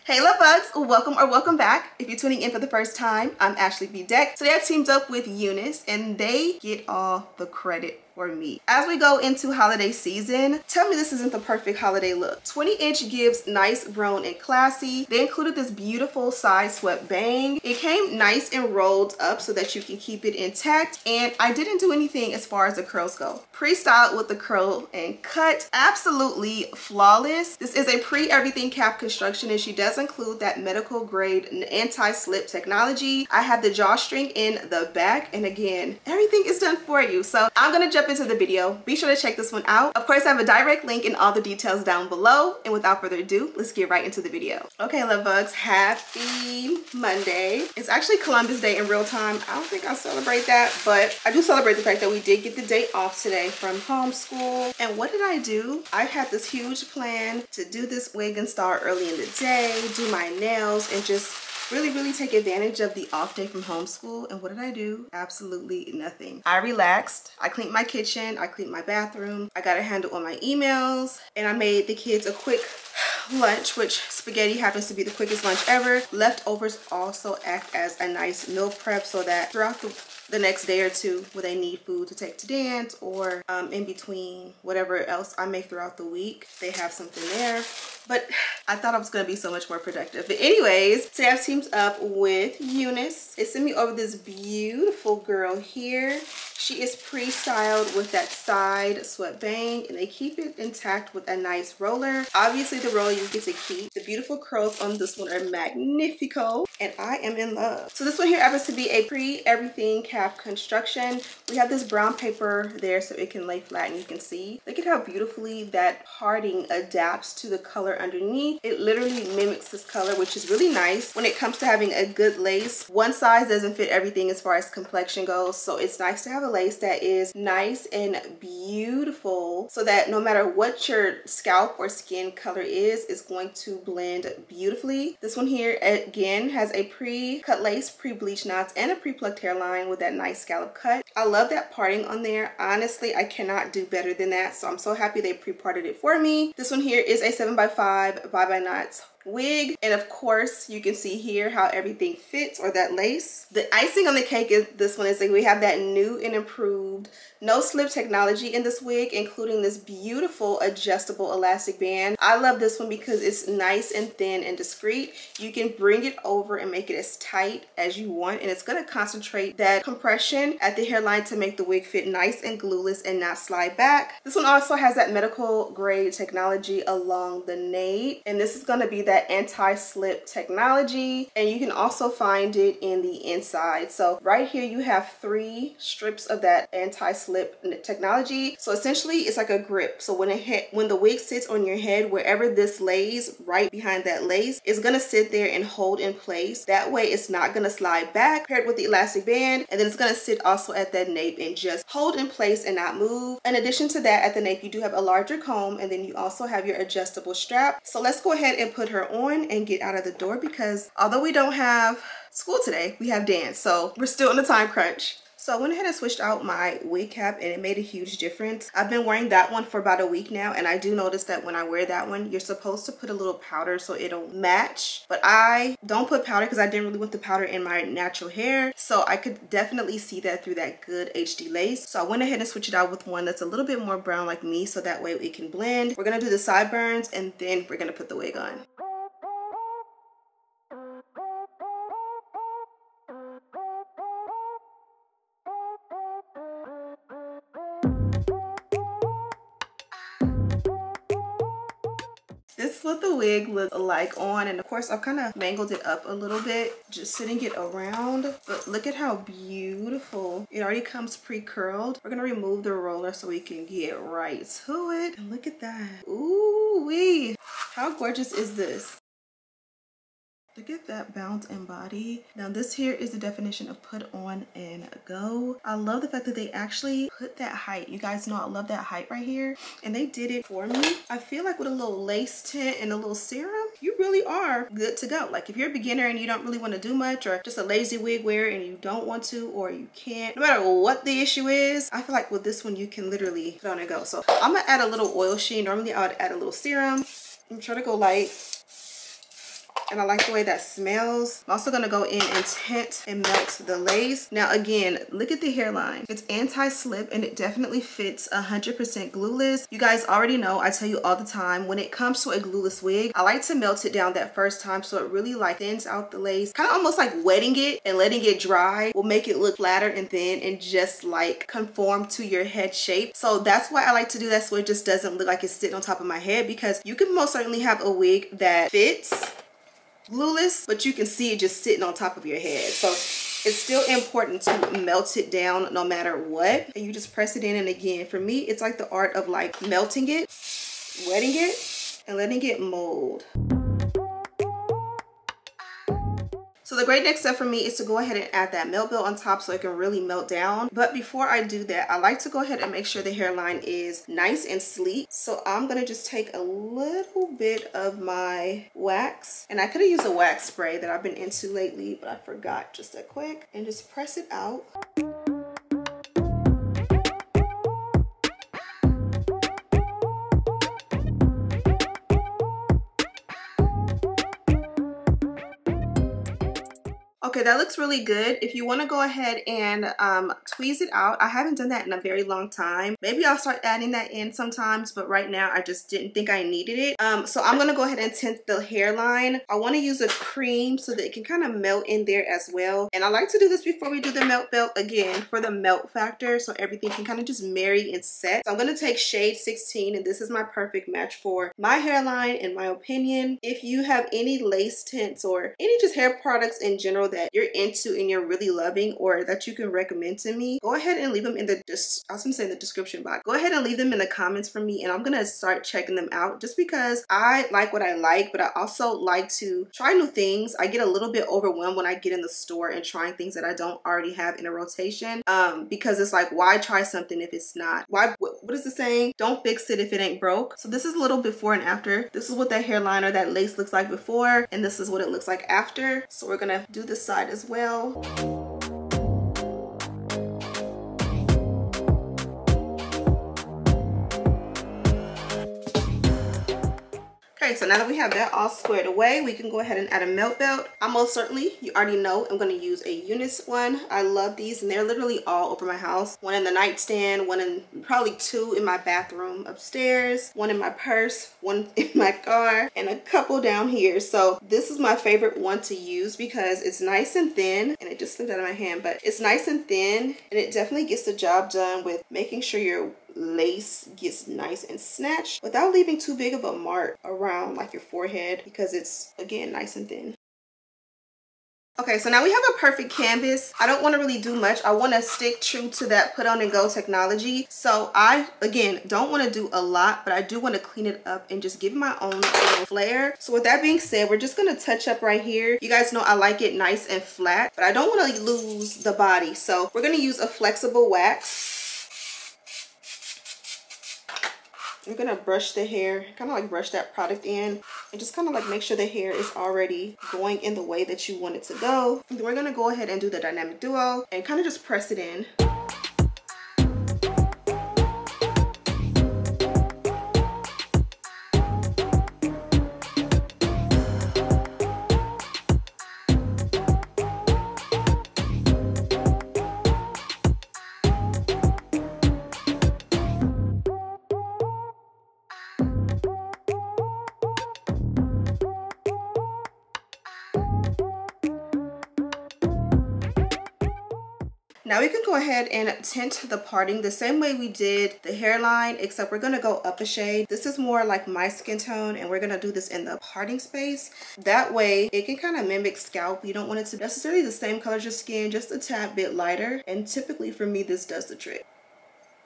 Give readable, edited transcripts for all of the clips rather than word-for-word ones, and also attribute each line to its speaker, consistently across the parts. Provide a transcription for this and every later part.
Speaker 1: Hey love bugs, welcome or welcome back. If you're tuning in for the first time, I'm Ashley Bedeck. Today I've teamed up with Unice and they get all the credit for me. As we go into holiday season, tell me this isn't the perfect holiday look. 20-inch gives nice, grown, and classy. They included this beautiful side swept bang. It came nice and rolled up so that you can keep it intact, and I didn't do anything as far as the curls go. Pre-styled with the curl and cut, absolutely flawless. This is a pre-everything cap construction and she does include that medical grade anti-slip technology. I have the drawstring in the back, and again, everything is done for you. So I'm gonna jump into the video. Be sure to check this one out. Of course, I have a direct link and all the details down below. And without further ado, let's get right into the video. Okay, love bugs, happy Monday. It's actually Columbus Day in real time. I don't think I celebrate that, but I do celebrate the fact that we did get the day off today from homeschool. And what did I do? I had this huge plan to do this wig install early in the day, do my nails, and just really take advantage of the off day from homeschool. And what did I do? Absolutely nothing. I relaxed. I cleaned my kitchen. I cleaned my bathroom. I got a handle on my emails, and I made the kids a quick lunch, which spaghetti happens to be the quickest lunch ever. Leftovers also act as a nice meal prep so that throughout the next day or two when they need food to take to dance, or in between whatever else I make throughout the week, they have something there. But I thought I was gonna be so much more productive. But anyways, today I've teamed up with Unice. It sent me over this beautiful girl here. She is pre-styled with that side swept bang, and they keep it intact with a nice roller. Obviously the roller you get to keep. The beautiful curls on this one are magnifico, and I am in love. So this one here happens to be a pre-everything cap construction. We have this brown paper there so it can lay flat and you can see. Look at how beautifully that parting adapts to the color underneath. It literally mimics this color, which is really nice. When it comes to having a good lace, one size doesn't fit everything as far as complexion goes, so it's nice to have a lace that is nice and beautiful so that no matter what your scalp or skin color is, it's going to blend beautifully. This one here again has a pre-cut lace, pre-bleach knots, and a pre-plucked hairline with that nice scallop cut. I love that parting on there. Honestly, I cannot do better than that, so I'm so happy they pre-parted it for me. This one here is a 7x5 by knots wig, and of course you can see here how everything fits, or that lace. The icing on the cake is this one is like we have that new and improved no slip technology in this wig, including this beautiful adjustable elastic band. I love this one because it's nice and thin and discreet. You can bring it over and make it as tight as you want, and it's going to concentrate that compression at the hairline to make the wig fit nice and glueless and not slide back. This one also has that medical grade technology along the nape, and this is going to be that anti-slip technology, and you can also find it in the inside. So right here you have 3 strips of that anti-slip technology. So essentially it's like a grip. So when the wig sits on your head, wherever this lays, right behind that lace, is gonna sit there and hold in place. That way it's not gonna slide back, paired with the elastic band, and then it's gonna sit also at that nape and just hold in place and not move. In addition to that, at the nape you do have a larger comb, and then you also have your adjustable strap. So let's go ahead and put her on and get out of the door, because although we don't have school today, we have dance, so we're still in a time crunch. So I went ahead and switched out my wig cap, and it made a huge difference. I've been wearing that one for about a week now, and I do notice that when I wear that one, you're supposed to put a little powder so it'll match. But I don't put powder because I didn't really want the powder in my natural hair. So I could definitely see that through that good HD lace. So I went ahead and switched it out with one that's a little bit more brown like me, so that way it can blend. We're gonna do the sideburns, and then we're gonna put the wig on. This is what the wig looks like on, and of course I've kind of mangled it up a little bit, just sitting it around. But look at how beautiful. It already comes pre-curled. We're gonna remove the roller so we can get right to it. And look at that. Ooh wee. How gorgeous is this? Look at that bounce and body. Now this here is the definition of put on and go. I love the fact that they actually put that height. You guys know I love that height right here, and they did it for me. I feel like with a little lace tint and a little serum, you really are good to go. Like if you're a beginner and you don't really want to do much, or just a lazy wig wearer and you don't want to, or you can't, no matter what the issue is, I feel like with this one you can literally put on and go. So I'm gonna add a little oil sheen. Normally I would add a little serum. I'm trying to go light. and I like the way that smells. I'm also gonna go in and tint and melt the lace. Now again, look at the hairline. It's anti-slip and it definitely fits 100% glueless. You guys already know, I tell you all the time, when it comes to a glueless wig, I like to melt it down that first time so it really like thins out the lace. Kind of almost like wetting it and letting it dry will make it look flatter and thin and just like conform to your head shape. So that's why I like to do that, so it just doesn't look like it's sitting on top of my head, because you can most certainly have a wig that fits glueless, but you can see it just sitting on top of your head. So it's still important to melt it down no matter what. And you just press it in, and again, for me, it's like the art of like melting it, wetting it, and letting it mold. So the great next step for me is to go ahead and add that melt belt on top so it can really melt down. But before I do that, I like to go ahead and make sure the hairline is nice and sleek. So I'm gonna just take a little bit of my wax, and I could have used a wax spray that I've been into lately, but I forgot just that quick, and just press it out. Okay, that looks really good. If you want to go ahead and tweeze it out, I haven't done that in a very long time. Maybe I'll start adding that in sometimes, but right now I just didn't think I needed it. So I'm going to go ahead and tint the hairline. I want to use a cream so that it can kind of melt in there as well. And I like to do this before we do the melt belt, again, for the melt factor, so everything can kind of just marry and set. So I'm going to take shade 16, and this is my perfect match for my hairline, in my opinion. If you have any lace tints or any just hair products in general that you're into and you're really loving, or that you can recommend to me, go ahead and leave them in the description box. Go ahead and leave them in the comments for me, and I'm gonna start checking them out, just because I like what I like, but I also like to try new things. I get a little bit overwhelmed when I get in the store and trying things that I don't already have in a rotation, because it's like, why try something if it's not? What is the saying? Don't fix it if it ain't broke. So this is a little before and after. This is what that hairline or that lace looks like before, and this is what it looks like after. So we're gonna do this side as well. Okay, so now that we have that all squared away, we can go ahead and add a melt belt. I most certainly, you already know, I'm going to use a Unice one. I love these, and they're literally all over my house. One in the nightstand, probably two in my bathroom upstairs, one in my purse, one in my car, and a couple down here. So this is my favorite one to use because it's nice and thin, and it just slipped out of my hand, but it's nice and thin, and it definitely gets the job done with making sure your lace gets nice and snatched without leaving too big of a mark around like your forehead, because it's, again, nice and thin. Okay, so now we have a perfect canvas. I don't want to really do much. I want to stick true to that put on and go technology. So I, again, don't want to do a lot, but I do want to clean it up and just give it my own little flair. So with that being said, we're just going to touch up right here. You guys know I like it nice and flat, but I don't want to lose the body. So we're going to use a flexible wax. I'm gonna brush the hair, kind of like brush that product in, and just kind of like make sure the hair is already going in the way that you want it to go. And then we're gonna go ahead and do the dynamic duo and kind of just press it in. Now we can go ahead and tint the parting the same way we did the hairline, except we're gonna go up a shade. This is more like my skin tone, and we're gonna do this in the parting space. That way it can kind of mimic scalp. You don't want it to be necessarily the same color as your skin, just a tad bit lighter. And typically for me, this does the trick.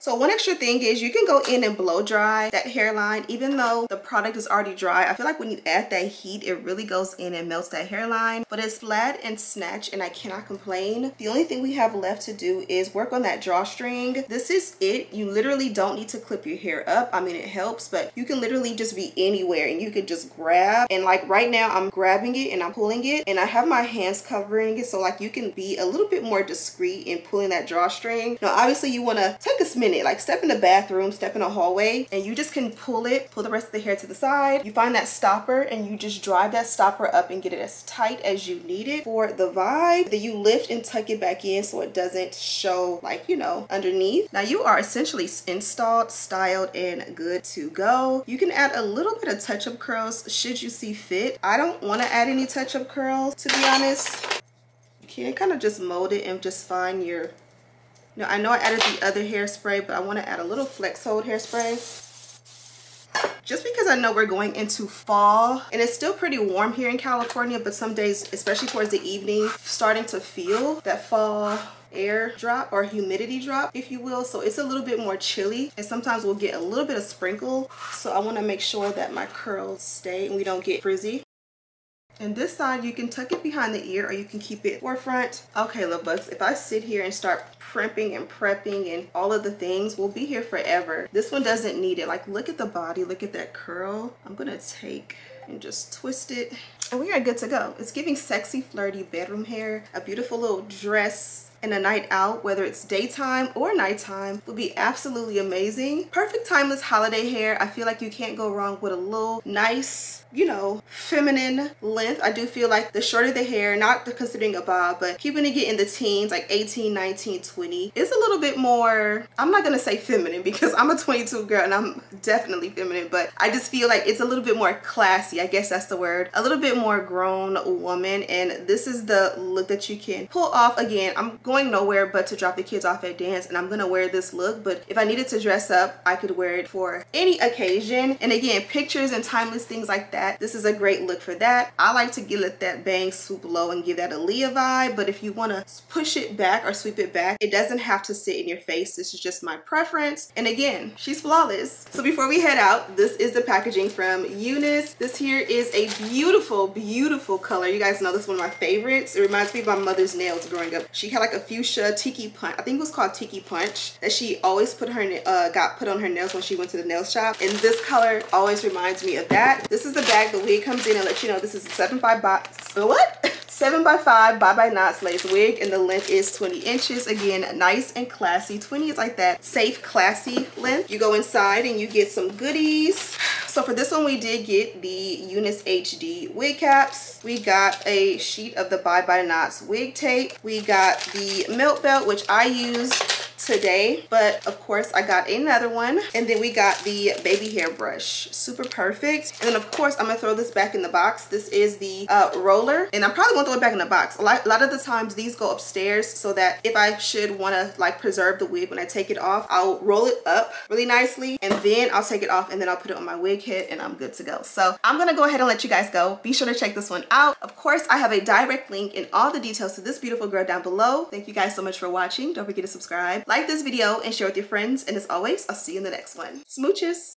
Speaker 1: So one extra thing is you can go in and blow dry that hairline. Even though the product is already dry, I feel like when you add that heat, it really goes in and melts that hairline. But it's flat and snatched, and I cannot complain. The only thing we have left to do is work on that drawstring. This is it. You literally don't need to clip your hair up. I mean, it helps, but you can literally just be anywhere and you can just grab. And like right now, I'm grabbing it and I'm pulling it, and I have my hands covering it, so like you can be a little bit more discreet in pulling that drawstring. Now, obviously you want to take a minute minute. Like step in the bathroom, step in a hallway, and you just can pull the rest of the hair to the side. You find that stopper and you just drive that stopper up and get it as tight as you need it for the vibe. Then you lift and tuck it back in so it doesn't show, like, you know, underneath. Now you are essentially installed, styled, and good to go. You can add a little bit of touch-up curls should you see fit. I don't want to add any touch-up curls, to be honest. You can kind of just mold it and just find your, now I know I added the other hairspray, but I want to add a little flex hold hairspray. Just because I know we're going into fall and it's still pretty warm here in California, but some days, especially towards the evening, starting to feel that fall air drop or humidity drop, if you will. So it's a little bit more chilly and sometimes we'll get a little bit of sprinkle. So I want to make sure that my curls stay and we don't get frizzy. And this side, you can tuck it behind the ear or you can keep it forefront. Okay, love bugs, if I sit here and start primping and prepping and all of the things, we'll be here forever. This one doesn't need it. Like, look at the body, look at that curl. I'm gonna take and just twist it and we are good to go. It's giving sexy, flirty bedroom hair. A beautiful little dress and a night out, whether it's daytime or nighttime, would be absolutely amazing. Perfect timeless holiday hair. I feel like you can't go wrong with a little nice, you know, feminine length. I do feel like the shorter the hair, not considering a bob, but keeping it in the teens, like 18, 19, 20, it's a little bit more, I'm not gonna say feminine because I'm a 22 girl and I'm definitely feminine, but I just feel like it's a little bit more classy. I guess that's the word. A little bit more grown woman, and this is the look that you can pull off. Again, I'm going nowhere but to drop the kids off at dance and I'm gonna wear this look, but if I needed to dress up, I could wear it for any occasion. And again, pictures and timeless things like that, this is a great look for that. I like to let that bang swoop low and give that a Leah vibe, but if you want to push it back or sweep it back, it doesn't have to sit in your face. This is just my preference. And again, she's flawless. So before we head out, this is the packaging from Unice. This here is a beautiful, beautiful color. You guys know this is one of my favorites. It reminds me of my mother's nails growing up. She had like a fuchsia tiki punch, I think it was called tiki punch, that she always put her got put on her nails when she went to the nail shop, and this color always reminds me of that. This is the bag the wig comes in, and let you know this is a 7x5 by knots lace wig, and the length is 20 inches. Again, nice and classy. 20 is like that safe, classy length. You go inside and you get some goodies. So for this one, we did get the Unice HD wig caps. We got a sheet of the Bye Knots wig tape. We got the milk belt, which I used today, but of course I got another one. And then we got the baby hair brush, super perfect. And then of course I'm gonna throw this back in the box. This is the roller, and I'm probably gonna throw it back in the box. A lot of the times these go upstairs so that if I should want to like preserve the wig when I take it off, I'll roll it up really nicely and then I'll take it off and then I'll put it on my wig head and I'm good to go. So I'm gonna go ahead and let you guys go. Be sure to check this one out. Of course, I have a direct link and all the details to this beautiful girl down below. Thank you guys so much for watching. Don't forget to subscribe, like this video, and share with your friends. And as always, I'll see you in the next one. Smooches.